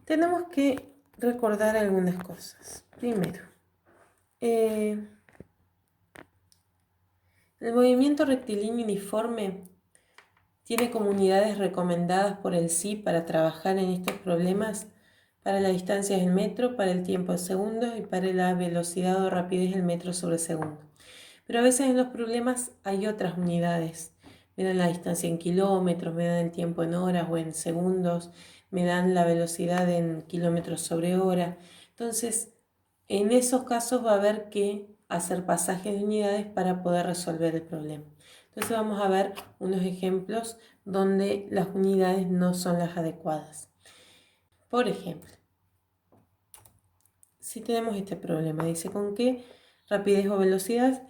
tenemos que recordar algunas cosas. Primero, el movimiento rectilíneo uniforme tiene como unidades recomendadas por el SI para trabajar en estos problemas. Para la distancia es el metro, para el tiempo en segundos y para la velocidad o rapidez el metro sobre segundo. Pero a veces en los problemas hay otras unidades. Me dan la distancia en kilómetros, me dan el tiempo en horas o en segundos, me dan la velocidad en kilómetros sobre hora. Entonces, en esos casos va a haber que hacer pasajes de unidades para poder resolver el problema. Entonces vamos a ver unos ejemplos donde las unidades no son las adecuadas. Por ejemplo, si tenemos este problema, dice con qué rapidez o velocidad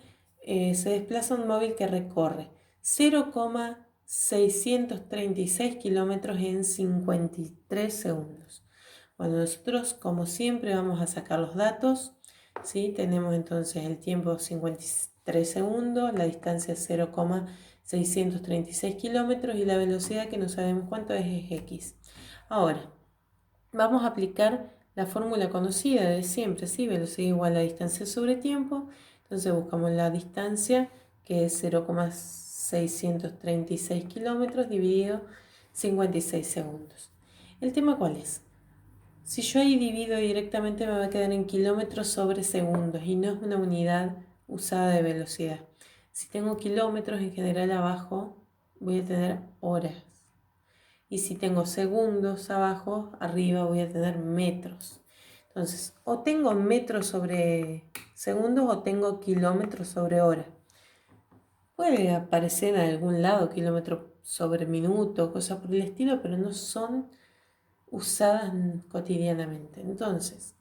se desplaza un móvil que recorre 0,636 kilómetros en 53 segundos. Bueno, nosotros como siempre vamos a sacar los datos, ¿sí? Tenemos entonces el tiempo 53 segundos, la distancia 0,636 kilómetros y la velocidad que no sabemos cuánto es x. Ahora, vamos a aplicar la fórmula conocida de siempre, ¿sí? Velocidad igual a distancia sobre tiempo. Entonces buscamos la distancia, que es 0,636 kilómetros dividido 56 segundos. ¿El tema cuál es? Si yo ahí divido directamente me va a quedar en kilómetros sobre segundos y no es una unidad usada de velocidad. Si tengo kilómetros en general abajo voy a tener horas. Y si tengo segundos abajo, arriba voy a tener metros. Entonces, o tengo metros sobre segundos o tengo kilómetros sobre hora. Puede aparecer en algún lado kilómetro sobre minuto, cosas por el estilo, pero no son usadas cotidianamente. Entonces,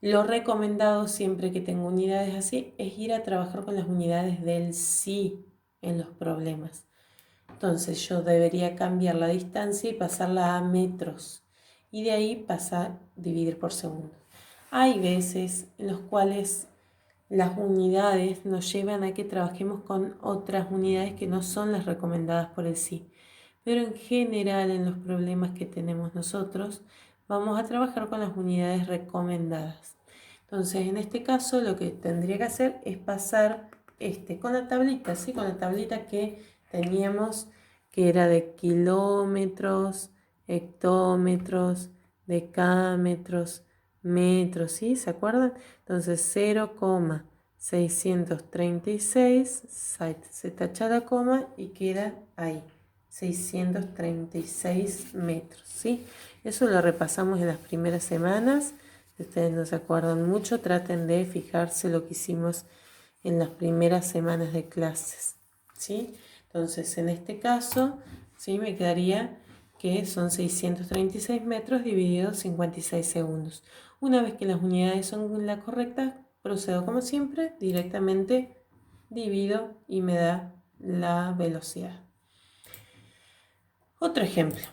lo recomendado siempre que tengo unidades así es ir a trabajar con las unidades del sí en los problemas. Entonces yo debería cambiar la distancia y pasarla a metros y de ahí pasar a dividir por segundo. Hay veces en los cuales las unidades nos llevan a que trabajemos con otras unidades que no son las recomendadas por el sí. Pero en general en los problemas que tenemos nosotros vamos a trabajar con las unidades recomendadas. Entonces en este caso lo que tendría que hacer es pasar con la tablita, ¿sí? Con la tablita que teníamos, que era de kilómetros, hectómetros, decámetros, metros, ¿sí? ¿Se acuerdan? Entonces 0,636, se tacha la coma y queda ahí, 636 metros, ¿sí? Eso lo repasamos en las primeras semanas. Si ustedes no se acuerdan mucho, traten de fijarse lo que hicimos en las primeras semanas de clases, ¿sí? Entonces, en este caso, ¿sí? Me quedaría que son 636 metros divididos 56 segundos. Una vez que las unidades son las correctas, procedo como siempre, directamente divido y me da la velocidad. Otro ejemplo.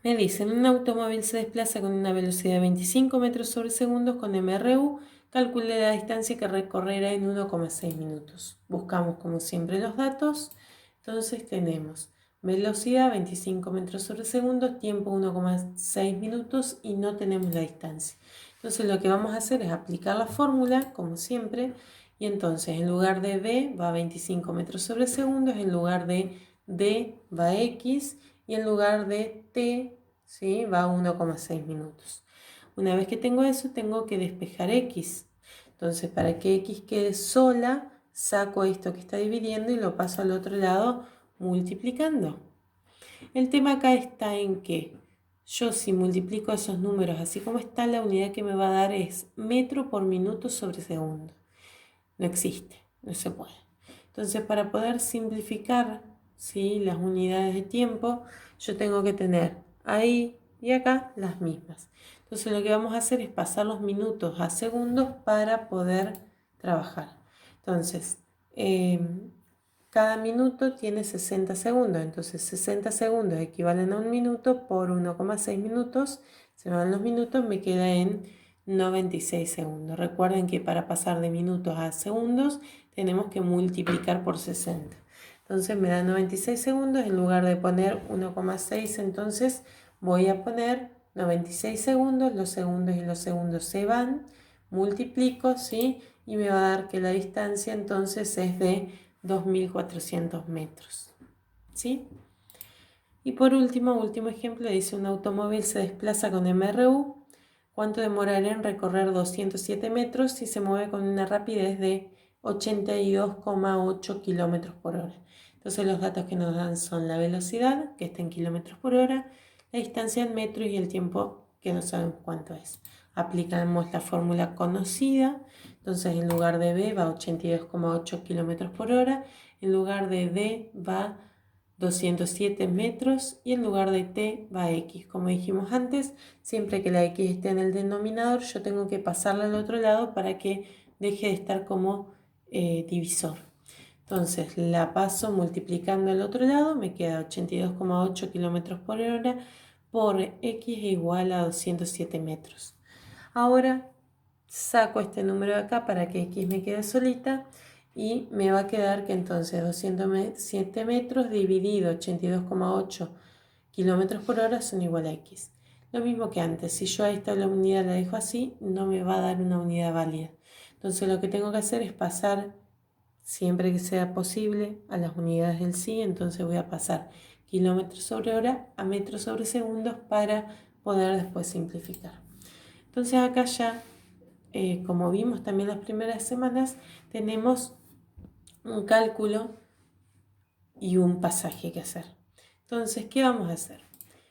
Me dicen, un automóvil se desplaza con una velocidad de 25 metros sobre segundos con MRU. Calcule la distancia que recorrerá en 1,6 minutos. Buscamos como siempre los datos. Entonces tenemos velocidad 25 metros sobre segundos, tiempo 1,6 minutos y no tenemos la distancia. Entonces lo que vamos a hacer es aplicar la fórmula como siempre y entonces en lugar de B va 25 metros sobre segundos, en lugar de D va X y en lugar de T, ¿sí? Va 1,6 minutos. Una vez que tengo eso, tengo que despejar X. Entonces, para que X quede sola, saco esto que está dividiendo y lo paso al otro lado multiplicando. El tema acá está en que yo si multiplico esos números así como está, la unidad que me va a dar es metro por minuto sobre segundo. No existe, no se puede. Entonces, para poder simplificar, ¿sí?, las unidades de tiempo, yo tengo que tener ahí y acá las mismas. Entonces, lo que vamos a hacer es pasar los minutos a segundos para poder trabajar. Entonces, cada minuto tiene 60 segundos. Entonces, 60 segundos equivalen a un minuto por 1,6 minutos. Se me van los minutos, me queda en 96 segundos. Recuerden que para pasar de minutos a segundos tenemos que multiplicar por 60. Entonces me da 96 segundos. En lugar de poner 1,6, entonces voy a poner 96 segundos, los segundos y los segundos se van, multiplico, ¿sí? Y me va a dar que la distancia entonces es de 2400 metros, ¿sí? Y por último ejemplo, dice un automóvil se desplaza con MRU. ¿Cuánto demorará en recorrer 207 metros si se mueve con una rapidez de 82,8 kilómetros por hora? Entonces los datos que nos dan son la velocidad, que está en kilómetros por hora, la distancia en metros y el tiempo, que no sabemos cuánto es. Aplicamos la fórmula conocida, entonces en lugar de B va 82,8 kilómetros por hora, en lugar de D va 207 metros y en lugar de t va x. Como dijimos antes, siempre que la x esté en el denominador, yo tengo que pasarla al otro lado para que deje de estar como divisor. Entonces la paso multiplicando al otro lado, me queda 82,8 kilómetros por hora por x igual a 207 metros. Ahora saco este número de acá para que x me quede solita y me va a quedar que entonces 207 metros dividido 82,8 kilómetros por hora son igual a x. Lo mismo que antes, si yo a esta la unidad la dejo así, no me va a dar una unidad válida. Entonces lo que tengo que hacer es pasar, siempre que sea posible, a las unidades del sí. Entonces voy a pasar kilómetros sobre hora a metros sobre segundos para poder después simplificar. Entonces acá ya, como vimos también las primeras semanas, tenemos un cálculo y un pasaje que hacer. Entonces, ¿qué vamos a hacer?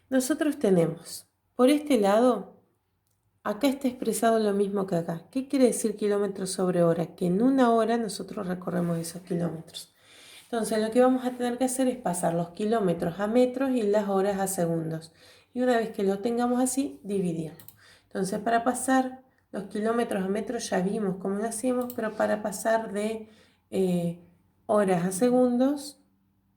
Nosotros tenemos, por este lado, acá está expresado lo mismo que acá. ¿Qué quiere decir kilómetros sobre hora? Que en una hora nosotros recorremos esos kilómetros. Entonces, lo que vamos a tener que hacer es pasar los kilómetros a metros y las horas a segundos. Y una vez que lo tengamos así, dividirlo. Entonces, para pasar los kilómetros a metros ya vimos cómo lo hacíamos, pero para pasar de horas a segundos,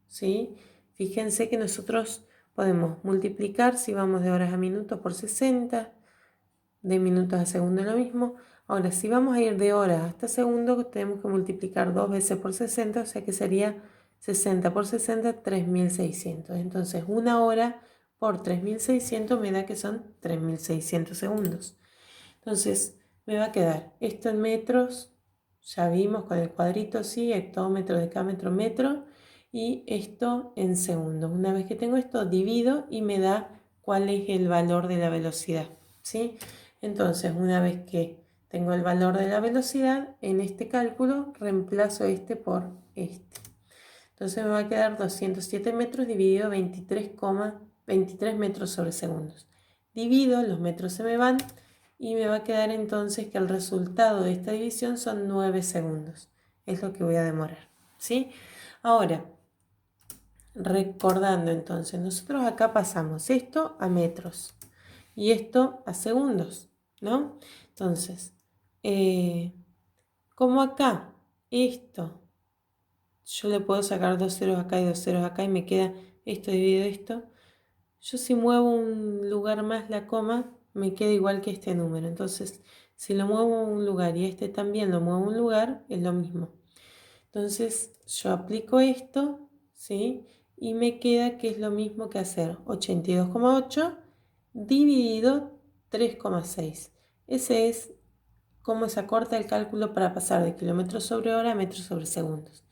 ¿sí? Fíjense que nosotros podemos multiplicar, si vamos de horas a minutos, por 60, de minutos a segundos lo mismo. Ahora, si vamos a ir de horas hasta segundos, tenemos que multiplicar 2 veces por 60, o sea que sería 60 por 60, 3600. Entonces, una hora por 3600 me da que son 3600 segundos. Entonces, me va a quedar esto en metros, ya vimos con el cuadrito, sí, hectómetro, decámetro, metro, y esto en segundos. Una vez que tengo esto, divido y me da cuál es el valor de la velocidad, ¿sí? Entonces, una vez que tengo el valor de la velocidad, en este cálculo reemplazo este por este. Entonces me va a quedar 207 metros dividido 23 metros sobre segundos. Divido, los metros se me van y me va a quedar entonces que el resultado de esta división son 9 segundos. Es lo que voy a demorar, ¿sí? Ahora, recordando entonces, nosotros acá pasamos esto a metros y esto a segundos, ¿no? Entonces, como acá esto, yo le puedo sacar 2 ceros acá y 2 ceros acá y me queda esto dividido esto. Yo si muevo un lugar más la coma, me queda igual que este número. Entonces, si lo muevo a un lugar y este también lo muevo a un lugar, es lo mismo. Entonces, yo aplico esto, ¿sí? Y me queda que es lo mismo que hacer 82,8 dividido 3,6. Ese es cómo se acorta el cálculo para pasar de kilómetros sobre hora a metros sobre segundos.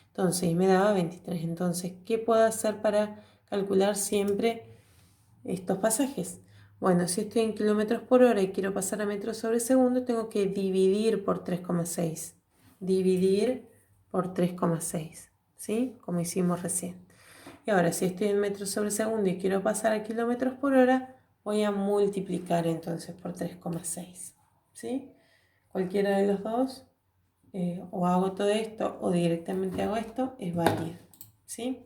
Entonces, me daba 23. Entonces, ¿qué puedo hacer para calcular siempre estos pasajes? Bueno, si estoy en kilómetros por hora y quiero pasar a metros sobre segundo, tengo que dividir por 3,6. Dividir por 3,6, ¿sí? Como hicimos recién. Y ahora, si estoy en metros sobre segundo y quiero pasar a kilómetros por hora, voy a multiplicar entonces por 3,6, ¿sí? Cualquiera de los dos, o hago todo esto o directamente hago esto, es válido, ¿sí?